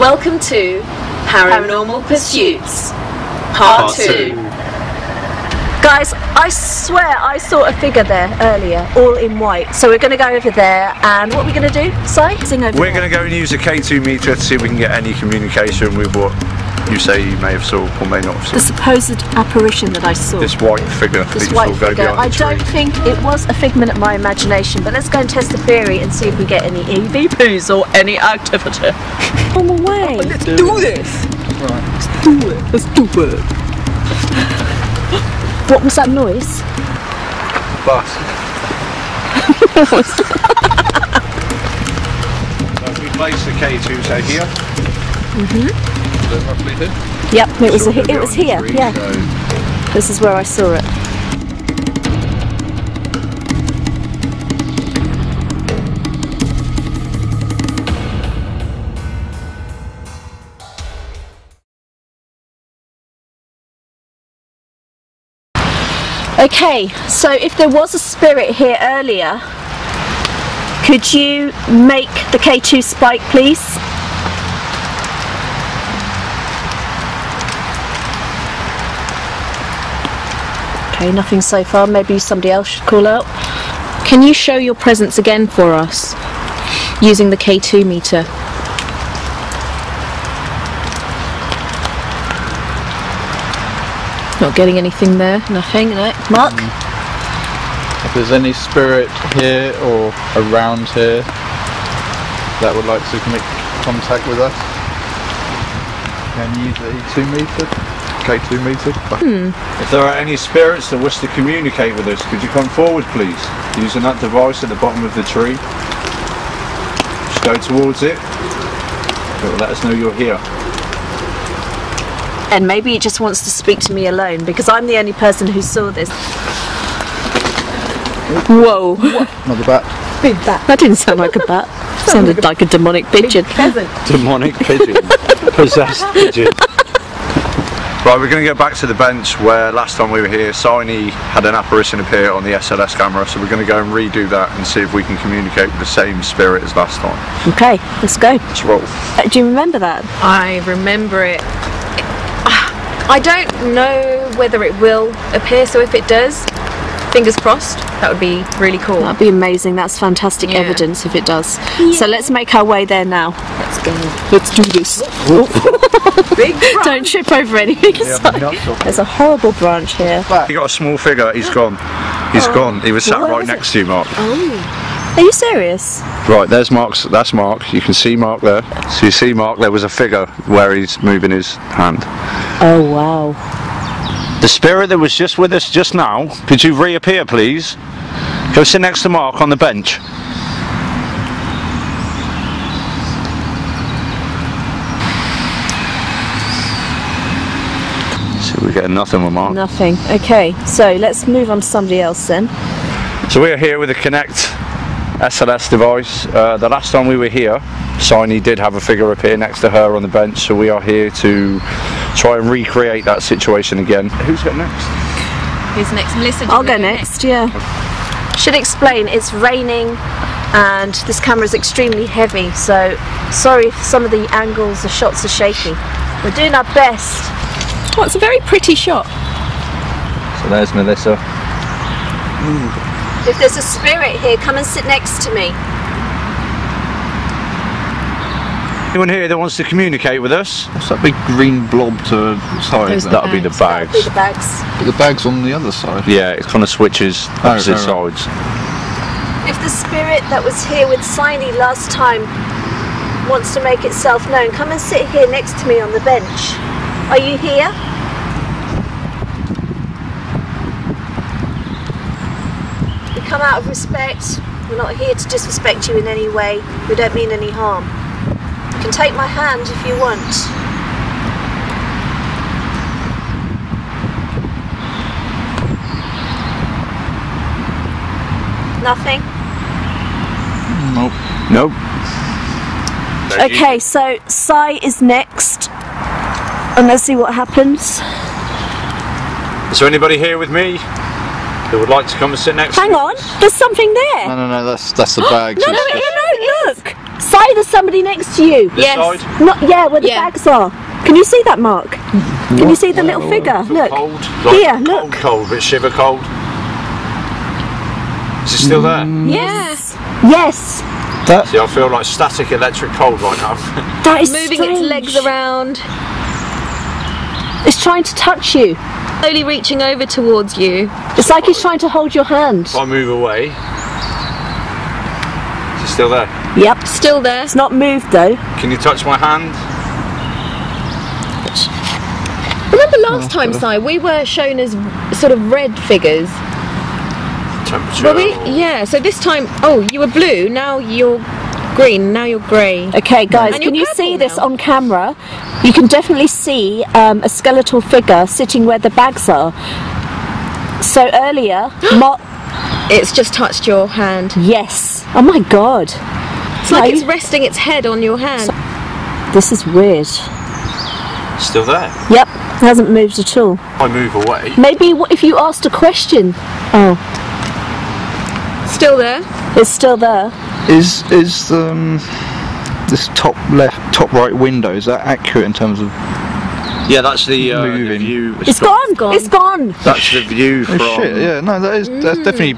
Welcome to Paranormal Pursuits Part 2. Guys, I swear I saw a figure there earlier, all in white. So we're going to go over there, and what are we going to do? We're going to go and use a K2 meter to see if we can get any communication with what you say you may have saw or may not have seen. The supposed apparition that I saw. This white figure. This white figure. I don't think it was a figment of my imagination, but let's go and test the theory and see if we get any EVPs or any activity. On the way. Oh, let's do this. Right. Let's do it. Let's do it. What was that noise? Bus. So if we place the K2 say here. Mhm. Is it roughly here? Yep, it was here. Screen, yeah. So. This is where I saw it. Okay, so if there was a spirit here earlier, could you make the K2 spike, please? Okay, nothing so far. Maybe somebody else should call out. Can you show your presence again for us using the K2 meter? Not getting anything there. Nothing. No. Mark? If there's any spirit here or around here that would like to make contact with us, can you use the E2 meter? K2 meter? If there are any spirits that wish to communicate with us, could you come forward please? Using that device at the bottom of the tree. Just go towards it. It will let us know you're here. And maybe it just wants to speak to me alone because I'm the only person who saw this. Whoa. Not the bat. Big bat. That didn't sound like a bat. Sounded like a demonic pigeon. Demonic pigeon. Possessed pigeon. Right, we're going to get back to the bench where last time we were here, Siny had an apparition appear on the SLS camera, so we're going to go and redo that and see if we can communicate with the same spirit as last time. Okay, let's go. Let's roll. Do you remember that? I remember it. I don't know whether it will appear, so if it does, fingers crossed, that would be really cool. That'd be amazing. That's fantastic evidence if it does. Yeah. So let's make our way there now. Let's go. Let's do this. Big Don't trip over anything. There's a horrible branch here. You got a small figure, he's gone. He's gone. He was sat right next to you, Mark. Oh. Are you serious? Right, there's Mark's, that's Mark. You can see Mark there. So you see Mark, there was a figure where he's moving his hand. Oh wow. The spirit that was just with us just now, could you reappear please? Go sit next to Mark on the bench. So we're getting nothing with Mark. Nothing. Okay, so let's move on to somebody else then. So we are here with the Connect SLS device. The last time we were here, Siny did have a figure appear next to her on the bench, so we are here to try and recreate that situation again. Who's got next? Who's next? Melissa? I'll go next, yeah. Should explain, it's raining and this camera is extremely heavy, so sorry if some of the angles, the shots are shaky. We're doing our best. Oh, it's a very pretty shot. So there's Melissa. If there's a spirit here, come and sit next to me. Anyone here that wants to communicate with us? What's that big green blob to the side? That'll be the bags. That'll be the bags. But the bag's on the other side. Yeah, it kind of switches opposite sides. If the spirit that was here with Siny last time wants to make itself known, come and sit here next to me on the bench. Are you here? We come out of respect. We're not here to disrespect you in any way. We don't mean any harm. You can take my hand if you want. Nothing? Nope. Nope. Okay, so Sai is next. And let's see what happens. Is there anybody here with me that would like to come and sit next to me? Hang on, there's something there. No, that's the bag. No, look. Si, there's somebody next to you. This side? Not where the Yeah. bags are. Can you see that, Mark? Can you see the little figure? Feel Look. cold. Here, look. Cold, bit shiver cold. Is it still there? Yes. Yes. See, I feel like static electric cold right now. That is Moving strange. its legs around, It's trying to touch you. slowly reaching over towards you. It's like it's trying to hold your hand. If I move away, is it still there? Yep. Still there. It's not moved though. Can you touch my hand? Remember last time, Si, we were shown as sort of red figures. Temperature. Were we? Yeah, so this time, oh, you were blue, now you're green, now you're grey. Okay, guys, And can you're you see purple this now. on camera? You can definitely see a skeletal figure sitting where the bags are. So earlier, It's just touched your hand. yes. Oh my God. It's like it's resting its head on your hand. This is weird. Still there. Yep, hasn't moved at all. I move away. Maybe if you asked a question. Oh, Still there. it's still there. Is this top left, top right window, is that accurate in terms of? Yeah, that's the Moving. view. It's gone. It's gone. That's the view from. Oh shit! Yeah, no, that definitely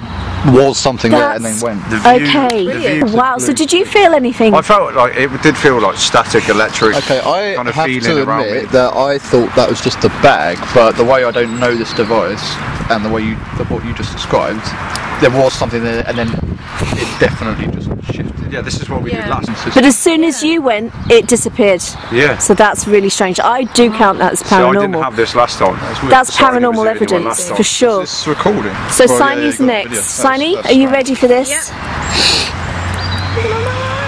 was something there and then That's- went. The view, Okay. the view to Wow. the So blue. did you feel anything? I felt like it did feel like static electric. Okay, I kind of have feeling to around admit me. that I thought that was just a bag, but the way I don't know this device and the way what you just described, there was something there, and then it definitely just shifted. Yeah, this is what we did Yeah. last. But as soon as you went, it disappeared. Yeah. So that's really strange. I do count that as So I didn't paranormal. have this last time. That's Sorry, it was paranormal the only one evidence last time. for sure. This recording. So Well, yeah, Signey's you've got a video. next. That's- Signey, that's are you right. ready for this?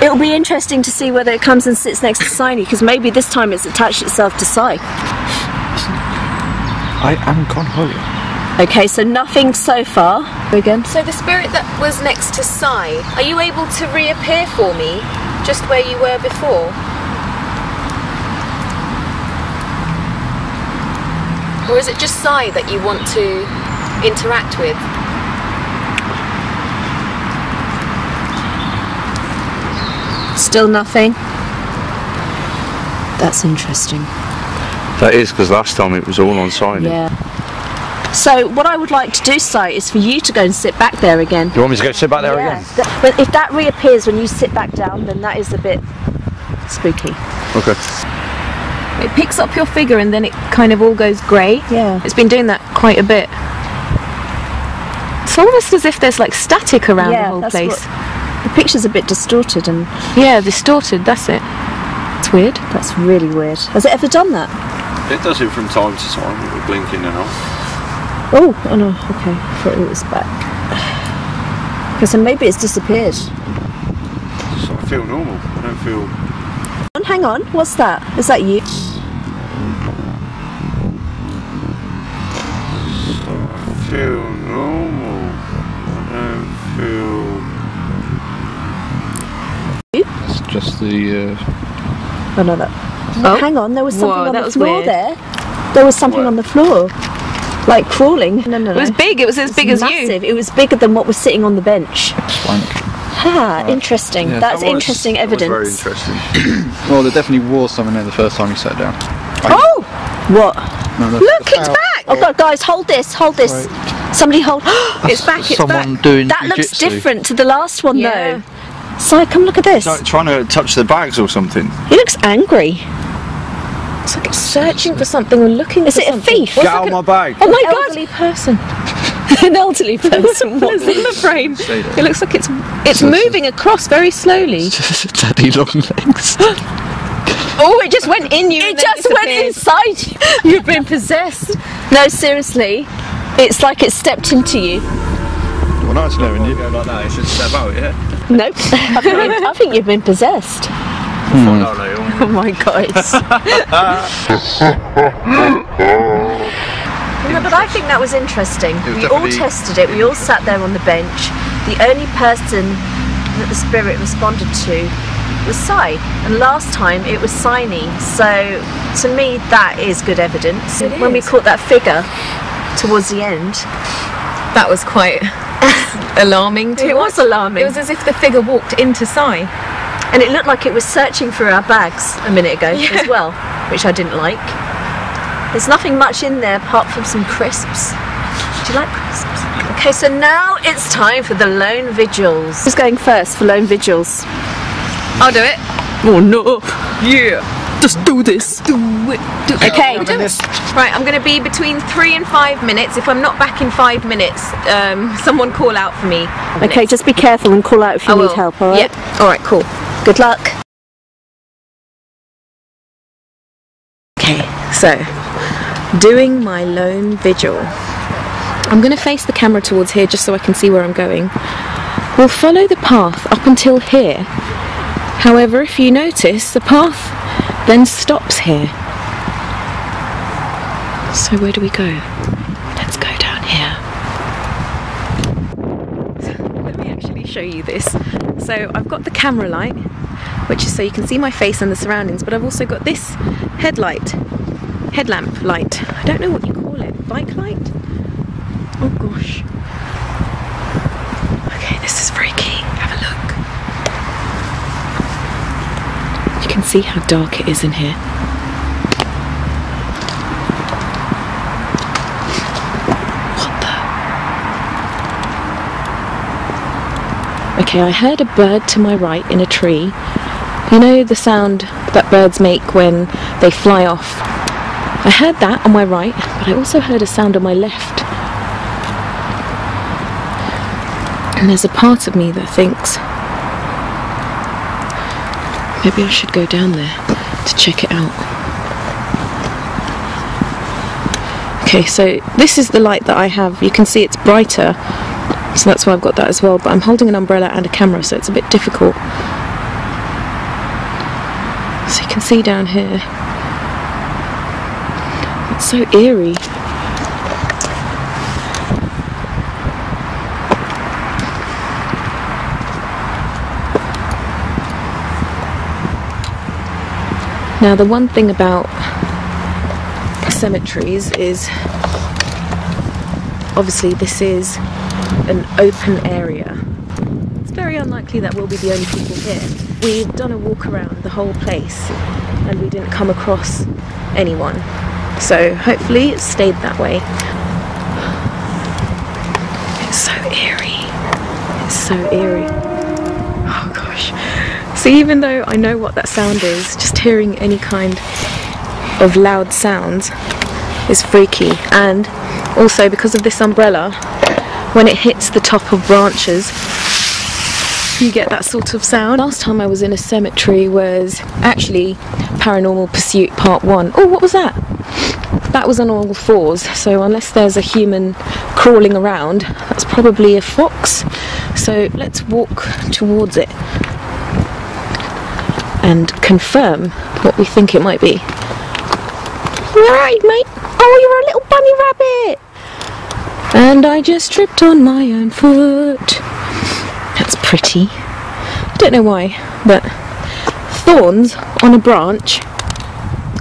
It'll be interesting to see whether it comes and sits next to Signey, because maybe this time it's attached itself to Si. I am gone home. Okay, so nothing so far. Again. So the spirit that was next to Si, are you able to reappear for me just where you were before? Or is it just Si that you want to interact with? Still nothing. That's interesting. That is because last time it was all on sign. Yeah. So what I would like to do, Si, is for you to go and sit back there again. You want me to go sit back there Yeah. again? But if that reappears when you sit back down, then that is a bit spooky. Okay. It picks up your figure and then it kind of all goes grey. Yeah. It's been doing that quite a bit. It's almost as if there's like static around the whole that's place. The picture's a bit distorted, and Yeah, distorted, that's it. It's weird. that's really weird. Has it ever done that? It does it from time to time. It will blink in and off. Oh no, okay. I thought it was back. Okay, so maybe it's disappeared. So I feel normal. I don't feel. Hang on, what's that? Is that you? I feel normal. I don't feel. It's just the. Oh no, that. Oh. Hang on, there was something Whoa, on that the was floor weird. there. There was something Where? on the floor, like crawling. No, no, no. It was big, it was as big as you. massive. It was bigger than what was sitting on the bench. Swank. Ha, interesting. yeah. That's That was- interesting that was evidence. very interesting. Well, there definitely was something there the first time you sat down. Oh! What? No, Look, it's back! Oh God, guys, hold this, hold this. Right. Somebody hold. It's back, it's Someone back. doing That looks jiu-jitsu. different to the last one, Yeah. though. Si, come look at this. Like trying to touch the bags or something. He looks angry. It's like it's searching for something or looking Is for it a something. thief? Get out of my bag. Oh my An God! elderly person. An elderly person. What? It's in the frame. Say that. It looks like it's moving across very slowly. Daddy long legs. Oh, it just went in you. It and then just went disappeared. inside you. You've been possessed. No, seriously. It's like it stepped into you. Well, nice knowing you. Go like that. It should step out, yeah. Nope. I think you've been possessed. Find out later. Oh my God. No, but I think that was interesting. was We all definitely- tested it. We all sat there on the bench. The only person that the spirit responded to was Si. And last time it was Signey. So to me, that is good evidence. It When we is. caught that figure towards the end, That was quite alarming to it us. was alarming. It was as if the figure walked into Si. And it looked like it was searching through our bags a minute ago as well, which I didn't like. There's nothing much in there apart from some crisps. Do you like crisps? Okay, so now it's time for the lone vigils. Who's going first for lone vigils? I'll do it. Oh no! Yeah. Just do this. Do it. Do it. Okay. Do it. Right, I'm going to be between 3 and 5 minutes. If I'm not back in 5 minutes, someone call out for me. Okay, just be careful and call out if you need help, alright? Yeah. Alright, cool. Good luck. Okay, so doing my lone vigil. I'm going to face the camera towards here just so I can see where I'm going. We'll follow the path up until here. However, if you notice, the path then stops here. So where do we go? Let's go down here. Let me actually show you this. So I've got the camera light, which is so you can see my face and the surroundings, but I've also got this headlamp light. I don't know what you call it. Bike light? Oh gosh. Okay, this is freaky. Have a look. You can see how dark it is in here. What the? Okay, I heard a bird to my right in a tree. You know the sound that birds make when they fly off? I heard that on my right, but I also heard a sound on my left. And there's a part of me that thinks maybe I should go down there to check it out. Okay, so this is the light that I have. You can see it's brighter, so that's why I've got that as well, but I'm holding an umbrella and a camera, so it's a bit difficult. So you can see down here. It's so eerie. Now the one thing about cemeteries is obviously this is an open area. It's very unlikely that we'll be the only people here. We've done a walk around the whole place and we didn't come across anyone. So hopefully it stayed that way. It's so eerie. It's so eerie. Oh gosh. So even though I know what that sound is, just hearing any kind of loud sounds is freaky. And also because of this umbrella, when it hits the top of branches, you get that sort of sound. Last time I was in a cemetery was actually Paranormal Pursuit Part 1. Oh, what was that? That was on all fours, so unless there's a human crawling around, that's probably a fox. So let's walk towards it and confirm what we think it might be. Alright, mate. Oh, you're a little bunny rabbit. And I just tripped on my own foot. That's pretty. I don't know why, but thorns on a branch,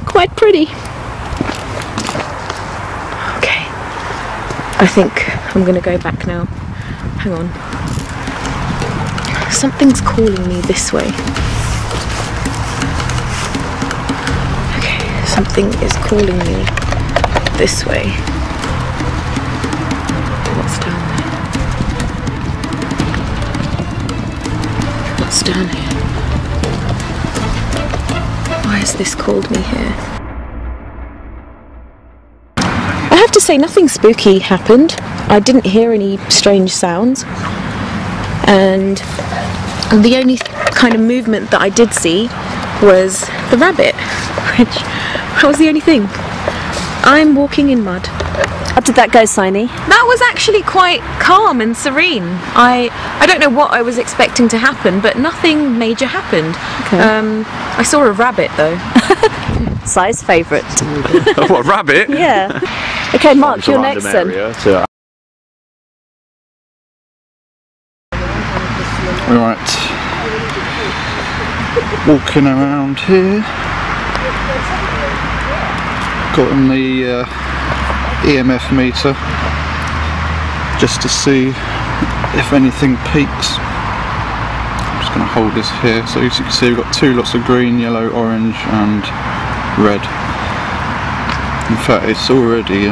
quite pretty. Okay, I think I'm gonna go back now. Hang on. Something's calling me this way. Okay, something is calling me this way. What's down there? What's down here? Why has this called me here? I have to say nothing spooky happened. I didn't hear any strange sounds, and the only kind of movement that I did see was the rabbit, which was the only thing. I'm walking in mud. How did that go, Siny? That was actually quite calm and serene. I don't know what I was expecting to happen, but nothing major happened. Okay. I saw a rabbit though. Si's favourite. What, rabbit? Yeah. Okay, Mark, you're next then. Right, walking around here, got on the EMF meter just to see if anything peaks. I'm just going to hold this here. So as you can see, we've got two lots of green, yellow, orange and red. In fact, it's already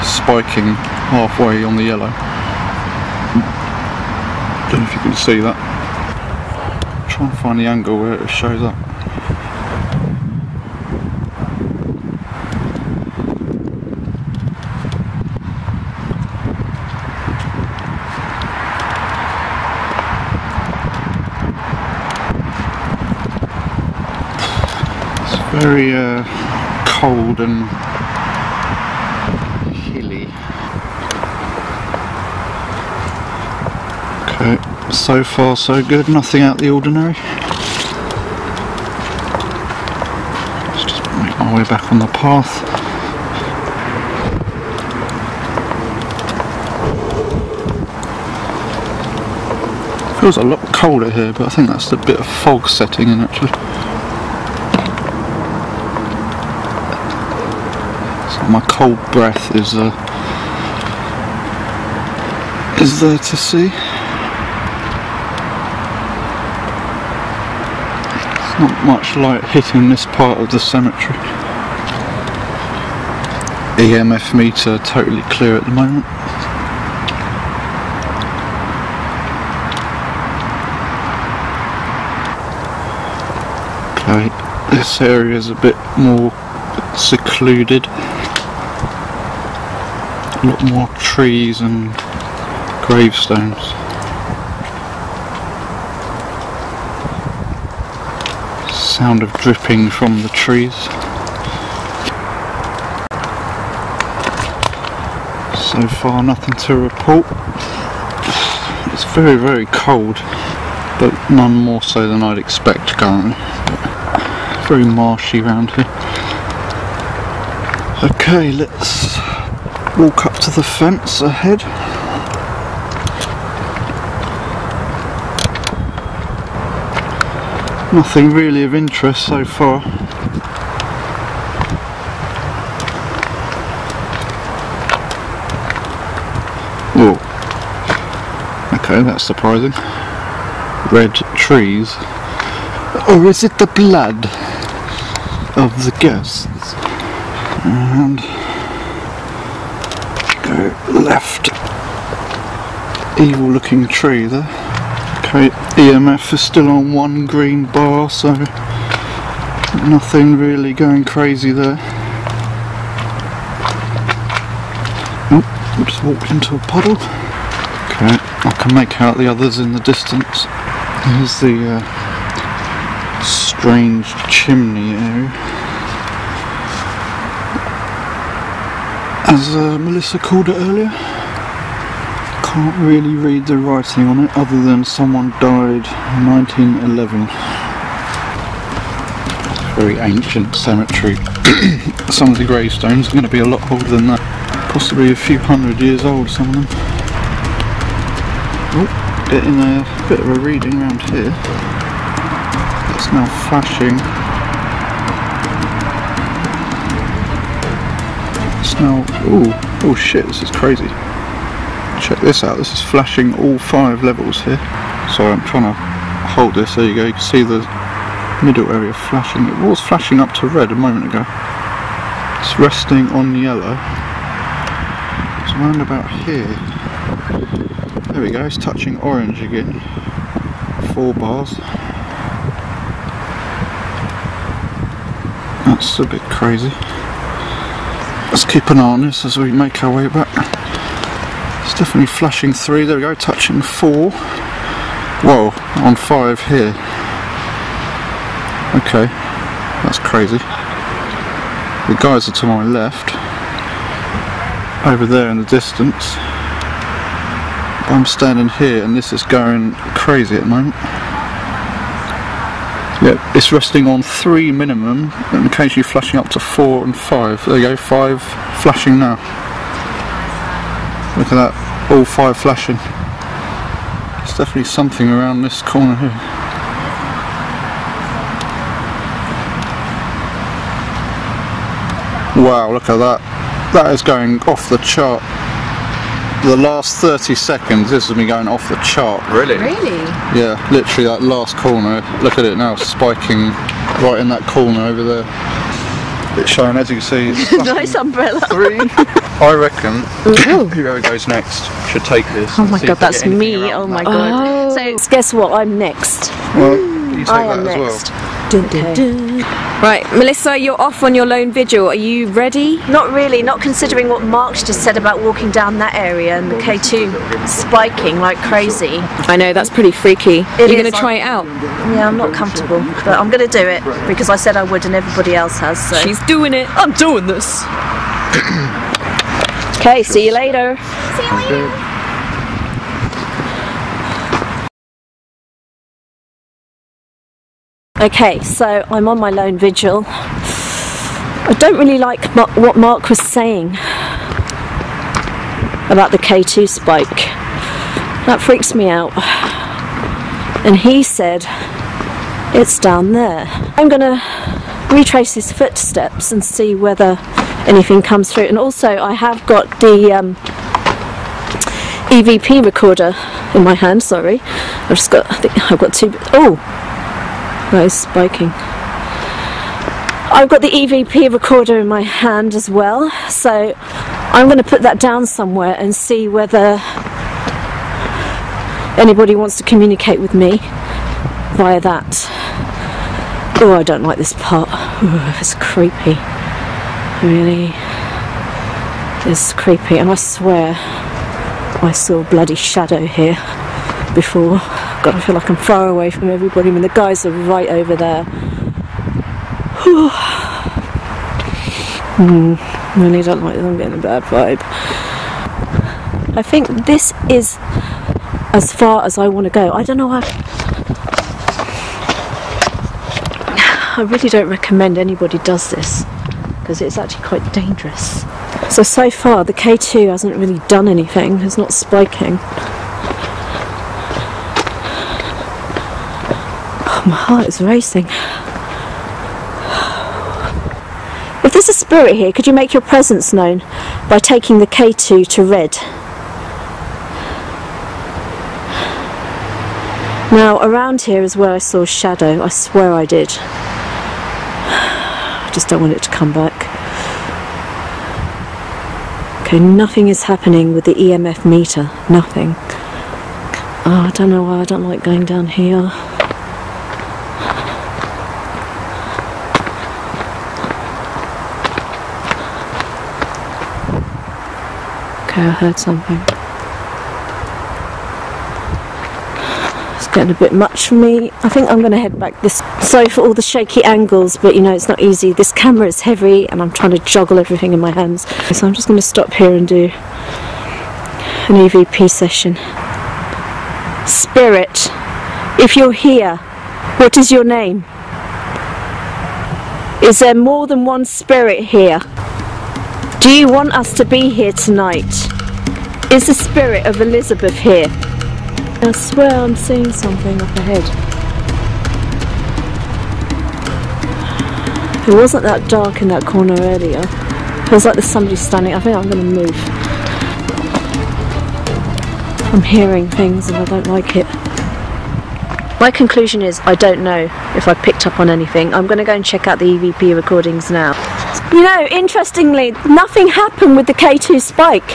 spiking halfway on the yellow. Don't know if you can see that. Try and find the angle where it shows up. It's very cold and hilly. Okay, so far so good, nothing out of the ordinary. Let's just make my way back on the path. Feels a lot colder here, but I think that's a bit of fog setting in actually. So my cold breath is there to see. Not much light hitting this part of the cemetery. EMF meter totally clear at the moment. Okay, this area is a bit more secluded. A lot more trees and gravestones. Sound of dripping from the trees. So far nothing to report. It's very, very cold, but none more so than I'd expect currently. But very marshy around here. Okay, let's walk up to the fence ahead. Nothing really of interest so far. Whoa. Okay, that's surprising. Red trees. Or is it the blood of the ghosts? And go left. Evil looking tree there. Okay, EMF is still on one green bar, so nothing really going crazy there. Oh, we just walked into a puddle. Okay, I can make out the others in the distance. Here's the strange chimney area. As Melissa called it earlier. Can't really read the writing on it other than someone died in 1911. Very ancient cemetery. Some of the gravestones are going to be a lot older than that. Possibly a few hundred years old, some of them. Oh, getting a bit of a reading around here. It's now flashing. It's now... oh shit, this is crazy. Check this out, this is flashing all 5 levels here. Sorry, I'm trying to hold this, there you go, you can see the middle area flashing. It was flashing up to red a moment ago. It's resting on yellow. It's around about here. There we go, it's touching orange again. 4 bars. That's a bit crazy. Let's keep an eye on this as we make our way back. It's definitely flashing 3, there we go, touching 4. Whoa, on 5 here. Okay, that's crazy. The guys are to my left, over there in the distance. I'm standing here and this is going crazy at the moment. Yep, it's resting on 3 minimum and occasionally flashing up to 4 and 5. There you go, 5 flashing now. Look at that, all 5 flashing. There's definitely something around this corner here. Wow, look at that. That is going off the chart. the last 30 seconds, this has been going off the chart. Really? Really? Yeah, literally that last corner. Look at it now, spiking right in that corner over there. It's showing, as you can see, it's Nice umbrella. 3. I reckon whoever goes next should take this. Oh my god, that's me. Oh my god. So guess what? I'm next. Well, you take I that am as next. well. Okay. Right, Melissa, you're off on your lone vigil. Are you ready? Not really, not considering what Mark's just said about walking down that area and the K2 spiking like crazy. I know, that's pretty freaky. You're is. going to try it out? Yeah, I'm not comfortable, but I'm going to do it because I said I would and everybody else has. So. She's doing it. I'm doing this. Okay, see you later. Okay, so I'm on my lone vigil. I don't really like what Mark was saying about the K2 spike. That freaks me out. And he said it's down there. I'm gonna retrace his footsteps and see whether anything comes through. And also I have got the EVP recorder in my hand, sorry. I think I've got 2, oh! That is spiking. I've got the EVP recorder in my hand as well, so I'm going to put that down somewhere and see whether anybody wants to communicate with me via that. Oh, I don't like this part. Ooh, it's creepy. Really, it's creepy, and I swear I saw a bloody shadow here before. God, I feel like I'm far away from everybody when the guys are right over there. Really don't like this, I'm getting a bad vibe. I think this is as far as I want to go. I don't know why. I really don't recommend anybody does this because it's actually quite dangerous. So far the K2 hasn't really done anything, it's not spiking. My heart is racing. If there's a spirit here, could you make your presence known by taking the K2 to red? Now, around here is where I saw a shadow. I swear I did. I just don't want it to come back. Okay, nothing is happening with the EMF meter. Nothing. Oh, I don't know why I don't like going down here. Okay, I heard something. It's getting a bit much for me. I think I'm going to head back this. Sorry for all the shaky angles, but you know, it's not easy. This camera is heavy and I'm trying to juggle everything in my hands. So I'm just going to stop here and do an EVP session. Spirit, if you're here, what is your name? Is there more than one spirit here? Do you want us to be here tonight? Is the spirit of Elizabeth here? I swear I'm seeing something up ahead. It wasn't that dark in that corner earlier. It feels like there's somebody standing. I think I'm going to move. I'm hearing things and I don't like it. My conclusion is I don't know if I picked up on anything. I'm going to go and check out the EVP recordings now. You know, interestingly, nothing happened with the K2 spike.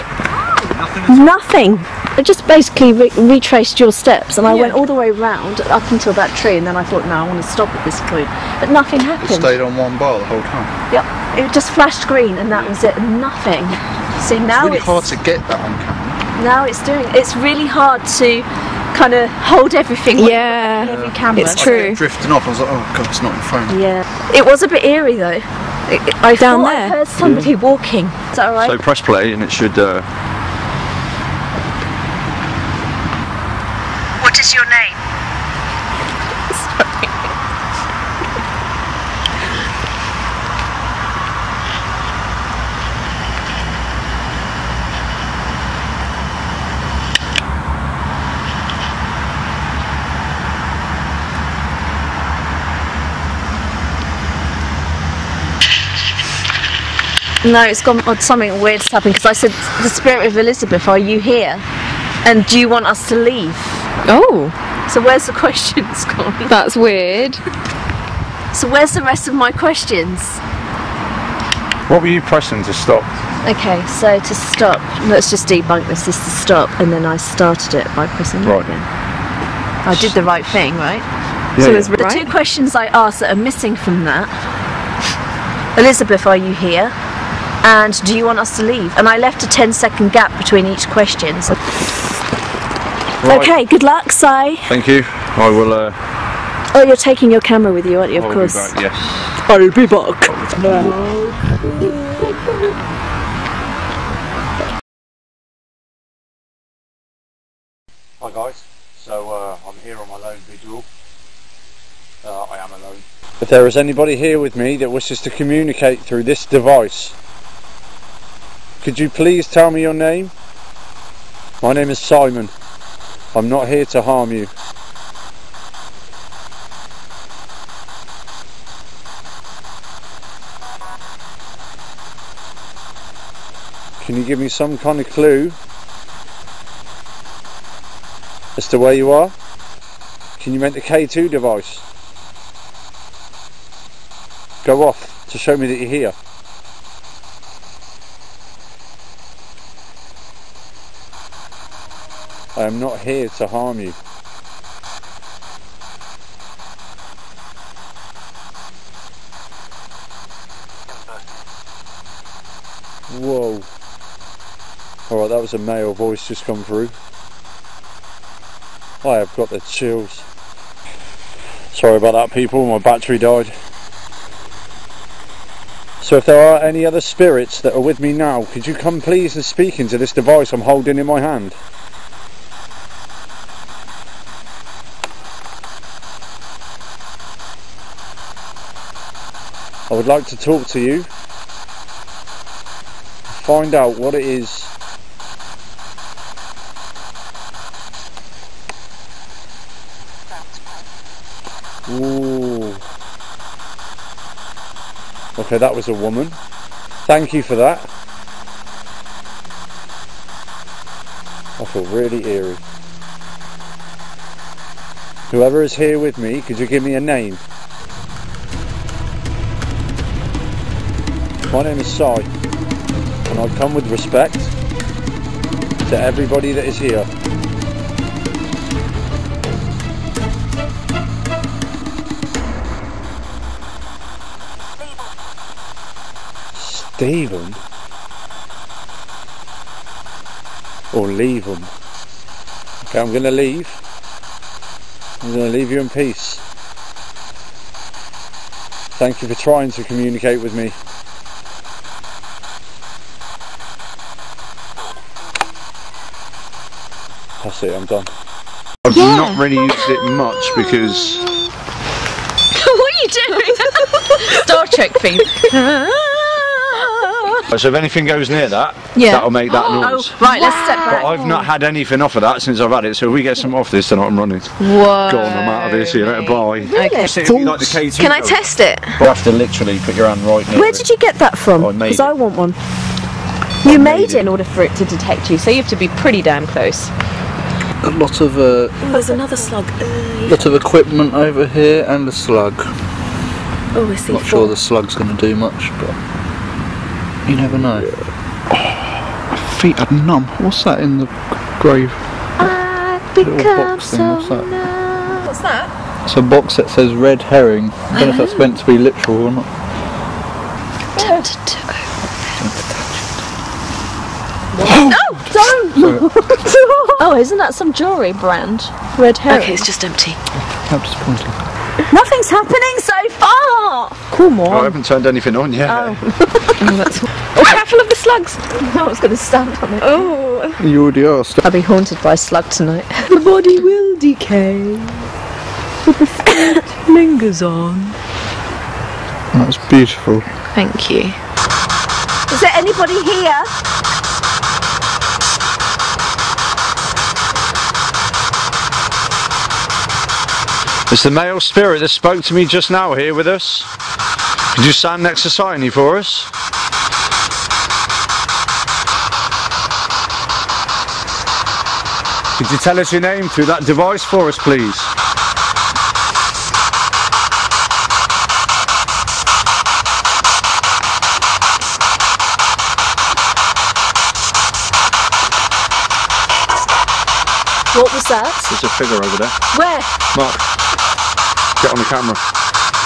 Nothing. I just basically retraced your steps and I went all the way round up until that tree and then I thought, no, I want to stop at this point. But nothing happened. It stayed on one bar the whole time. Yep. It just flashed green and that was it. Nothing. See, now it's really hard to get that on camera. Now it's really hard to kind of hold everything. Yeah, every camera. it's true. Drifting off, I was like, oh god, it's not in frame. Yeah, it was a bit eerie though. I Down thought there? I heard somebody walking. Is that alright? So press play and it should... What is your name? No, it's gone. Something weird's happened because I said, "The spirit of Elizabeth, are you here? And do you want us to leave?" Oh, So where's the questions gone? that's weird. So where's the rest of my questions? What were you pressing to stop? Okay, so to stop, let's just debunk this. This is to stop, and then I started it by pressing it Right. again. I did the right thing, right? Yeah, So yeah. it's The right. two questions I asked that are missing from that: Elizabeth, are you here? And do you want us to leave? And I left a 10-second gap between each question. So Right. okay, good luck, Si. Thank you. I will. Oh, you're taking your camera with you, aren't you? Of I'll course. be back, yes. I'll be back. Hi guys. So I'm here on my lone vigil. I am alone. If there is anybody here with me that wishes to communicate through this device, could you please tell me your name? My name is Simon. I'm not here to harm you. Can you give me some kind of clue as to where you are? Can you make the K2 device go off to show me that you're here? I am not here to harm you. Whoa. Alright, that was a male voice just come through. I have got the chills. Sorry about that, people, my battery died. So if there are any other spirits that are with me now, could you come please and speak into this device I'm holding in my hand? I would like to talk to you, find out what it is Ooh. Okay, that was a woman. Thank you for that. I feel really eerie. Whoever is here with me, could you give me a name? My name is Si, and I come with respect to everybody that is here. Stephen? Or leave him? Okay, I'm gonna leave. I'm gonna leave you in peace. Thank you for trying to communicate with me. That's it, I'm done. I've not really used it much because... What are you doing? Star Trek theme. So if anything goes near that, Yeah. that'll make that noise. Oh, right, let's step back. But I've not had anything off of that since I've had it, so if we get some off this, then I'm running. Whoa. Go on, I'm out of here, see you later, bye. Okay. See, it'd be like the K2 Can I code. test it? You have to literally put your hand right near Where it. did you get that from? I made Because it. I want one. You made it? In order for it to detect you, so you have to be pretty damn close. A lot of There's another slug. equipment over here and a slug. Oh, I see. Not sure the slug's going to do much, but you never know. My feet are numb. What's that in the grave? Little box thing. What's that? What's that? It's a box that says red herring. I don't know if that's meant to be literal or not. Oh, isn't that some jewellery brand? Red herring. Okay, it's just empty. How disappointing. Nothing's happening so far! Come I on. haven't turned anything on yet. Oh, careful of the slugs. I was going to stand on it. Oh, You already asked. I'll be haunted by a slug tonight. the body will decay, but the spirit lingers on. That's beautiful. Thank you. Is there anybody here? It's the male spirit that spoke to me just now here with us. Could you stand next to Signe for us? Could you tell us your name through that device for us, please? What was that? There's a figure over there. Where? Mark, get on the camera.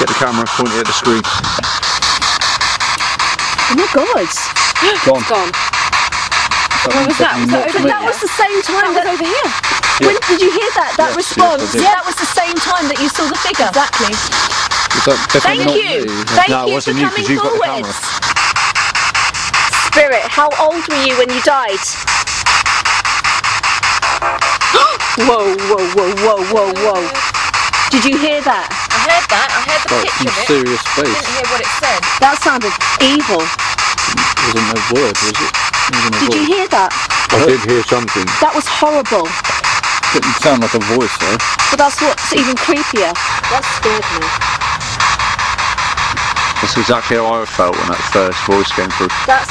Get the camera, point it at the screen. Oh my God! Gone. Gone. What was that? Was that over But that was the same time that over here. When did you hear that? That Yes, response? yes, I did. Yeah, that was the same time that you saw the figure. Exactly. Is that definitely Thank not you. me? Thank No, it you for wasn't you, 'cause coming you've got the forward. camera. Spirit, how old were you when you died? Whoa, whoa, whoa, whoa, whoa, whoa. Did you hear that? I heard that. I heard the Like pitch some of it. serious I bass. didn't hear what it said. That sounded evil. It wasn't a word, was it? It wasn't a Did you voice. hear that? I did hear something. That was horrible. Didn't sound like a voice though. But that's what's even creepier. That scared me. That's exactly how I felt when that first voice came through. That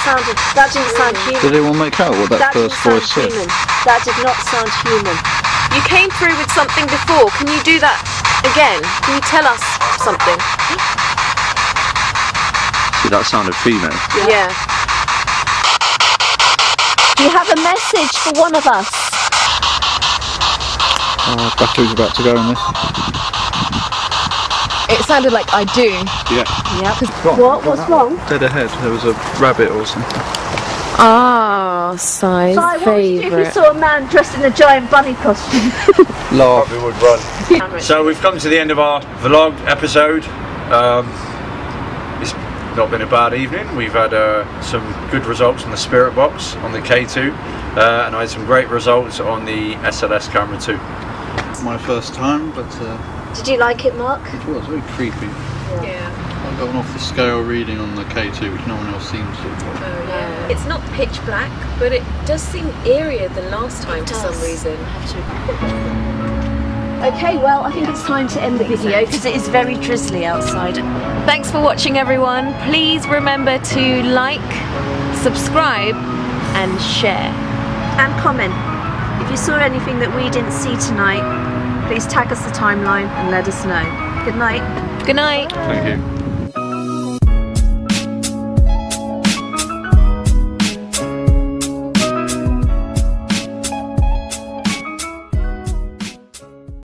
didn't sound human. Did anyone make out what that That first didn't voice sound said? human. That did not sound human. You came through with something before. Can you do that again? Can you tell us something? See, that sounded female. Yeah. Do you have a message for one of us? Battery's about to go on this. It sounded like I do. Yeah. Yep. What? What's wrong? Dead ahead, there was a rabbit or something. Ah, Si's Si, what would you do if you favourite. saw a man dressed in a giant bunny costume? Laugh. Probably would run. So we've come to the end of our vlog episode. It's not been a bad evening. We've had some good results on the spirit box on the K2 and I had some great results on the SLS camera too. My first time, but Did you like it, Mark? it was very creepy. Yeah. I got off the scale reading on the K2, which no one else seems to. Oh, yeah. It's not pitch black, but it does seem eerier than last time for some reason. Okay, well, I think it's time to end the video because it is very drizzly outside. Thanks for watching, everyone. Please remember to like, subscribe, and share. And comment. If you saw anything that we didn't see tonight, please tag us the timeline and let us know. Good night. Good night. Thank you.